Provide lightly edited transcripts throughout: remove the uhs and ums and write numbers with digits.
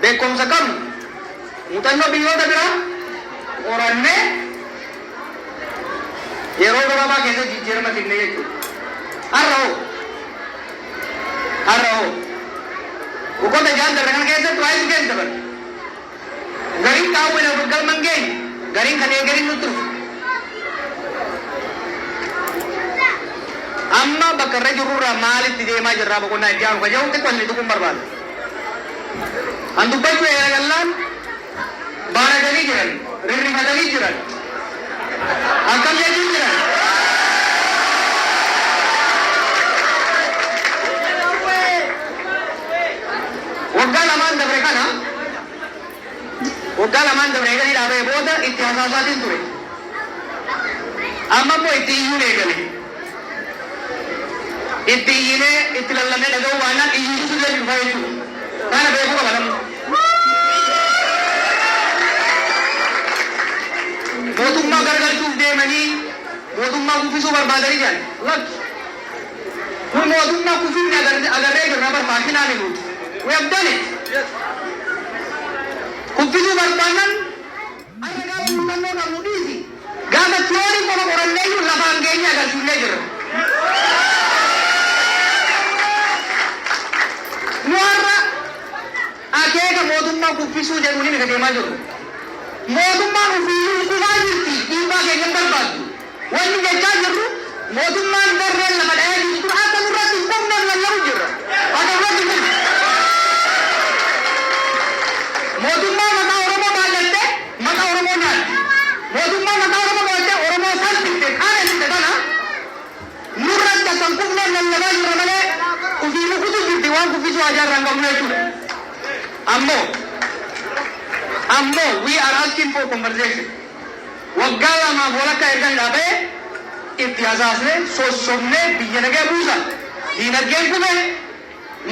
beekumsa qabnu muuxannoo biyyoota biraa qorannee yeroo gabaabaa keessatti jijjiirama finnee jechuudha. Har'a hoo boqota jaan darbe kana keessatti waa'ee keessa dabar gariin qaawwina galman geenye gariin kan eegariin nutti dhufu amma bakka irra jirurraa maalitti deemaa jirraa boqonnaa itti aanu kajaa'u xiqqoonni tuquun barbaada. An dubbachuu eegalaan baaragalii jiran rirrifatanii jiran akkam jechuun jiran waggaa lamaan dabre kana waggaa lamaan dabre eegalii dhaabee booda itti hasaasaatiin ture amma immoo itti iyyuu eegale itti iyyinee itti lallabnee dhaga'uu baannaan iyyuu illee dhufa jechuudha. Kana beekuu qaba namni. Mootummaa gargalchuuf deemanii mootummaa kuffisuu barbaadanii jiran lakki kun mootummaa kuffisni agarree jirra bar maashinaa ni nuti we have done it. Kuffisuu barbaadan akka gaafa muuxannoo qabu dhiisi gaafa tiyoorii qofa qorannee iyyuu lafaan geenye agarsiifnee jirra. Nu har'a akeeka mootummaa kuffisuu jedhuun ni deemaa jiru. Mootummaan uffisuu kufaa jirti dhiibbaa keenya barbaadu. Wanni jechaa jirru mootummaan darreen lama dhahee jirtu akka nurratti hin qubneen lallabu jirra. Akka nurratti hin mootummaa maqaa Oromoo baallattee maqaa Oromoo nyaatti. Mootummaa maqaa Oromoo baallattee Oromoo salphiste qaanessite kana nurratti akka hin qubneen lallabaa jirra malee uffisuu kutu jirti waan kuffisuu ajaarraa hin qabnu jechuudha. Ammo we are asking for conversation. Waggaa lamaaf walakkaa ergan dhaabee itti hasaasnee sossomnee biyya nagee buusa. Diinagdeen kufe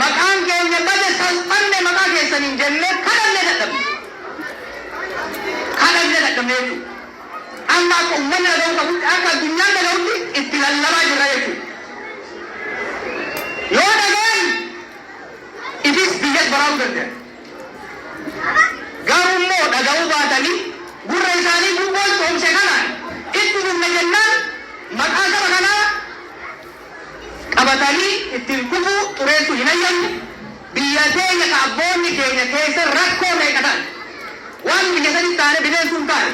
maqaan keenya bade salphanne maqaa keessaniin jennee kadhannee dadhabne. Kadhannee dadhabne jechuudha. Amma akka uummanni dhaga'uu qabutti akka addunyaan dhaga'utti itti lallabaa jirra jechuudha. Yoo dhaga'an ifis biyyas baraaruu danda'a. Garummoo dhaga'uu baatanii gurra isaanii gurboon toomse kanaan itti dhufne jennaan maqaa saba kanaa qabatanii ittiin kufuu xureessuu hin ayyannu biyya teenya ka abboonni keenya keessa rakkoo meeqa ta'an waan biyya sanii taane bineensu hin taane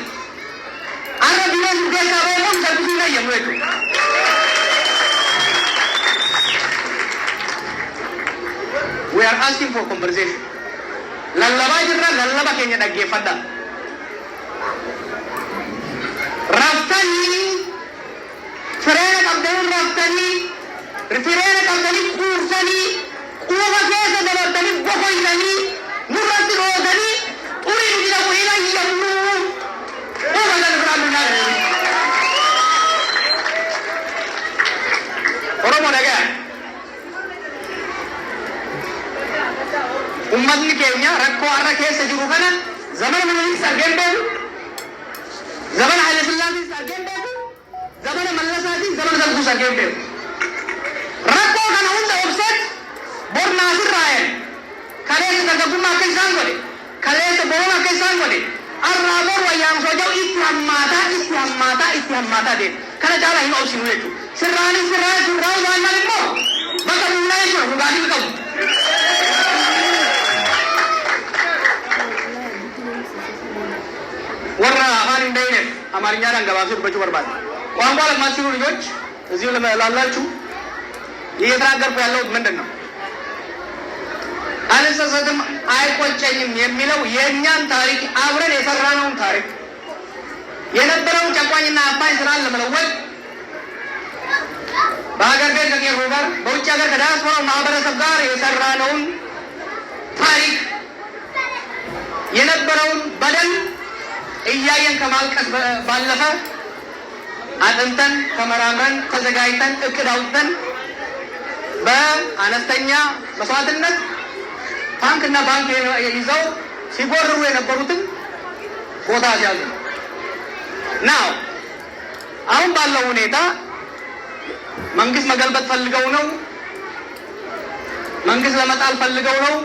har'a bineensu keessaa beekuun salphisuu hin ayyannu jechuudha. We are asking for conversation. Lallabaa jirra lallaba keenya dhaggeeffadha. Raftanii fireena qabdanii raftanii fireena qabdanii quursanii quufa keessa dabartanii boqoysanii nurratti rootanii xurii nuti dhabu hin ayyamnu quufa sana biraan nu nyaatanii. Oromoo dhagaya. Ummatni keenya rakkoo har'a keessa jiru kana zamana Minilik argeen beeku, zamana Haile Sillaasee argeen beeku, zamana Mallasaatiin zamana Darbuus argeen beeku. Rakkoo kana hunda obseet bor naasirraa'een kaleessa dargaggummaa akka isaan godhe, kaleessa boona akka isaan godhe, har'aa bor wayyaamsoo jedhu itti hammaataa deema. Kana caalaa hin obsinu jechuudha. Sirraanii sirraa'uu baannaan immoo bakka duunaa jechuudha dhugaatii qabu. ወራ አማን እንደይነት አማርኛ አንገባሱ በጩ በርባል ቋንቋ ለማትችሉ ልጆች እዚሁ ላላችሁ እየተናገርኩ ያለው ምንድነው? አልሰሰትም አይቆጨኝም የሚለው የኛን ታሪክ አብረን የሰራነውን ታሪክ የነበረውን ጨቋኝና አባይ ስራን ለመለወጥ በሀገር ቤት ከቄሮ ጋር በውጭ ሀገር ከዲያስፖራው ማህበረሰብ ጋር የሰራነውን ታሪክ የነበረውን በደል እያየን ከማልቀስ ባለፈ አጥንተን ተመራምረን ተዘጋጅተን እቅድ አውጥተን በአነስተኛ መስዋዕትነት ታንክና ባንክ ይዘው ሲጎርሩ የነበሩትን ቦታ ያዙ ናው አሁን ባለው ሁኔታ መንግስት መገልበጥ ፈልገው ነው መንግስት ለመጣል ፈልገው ነው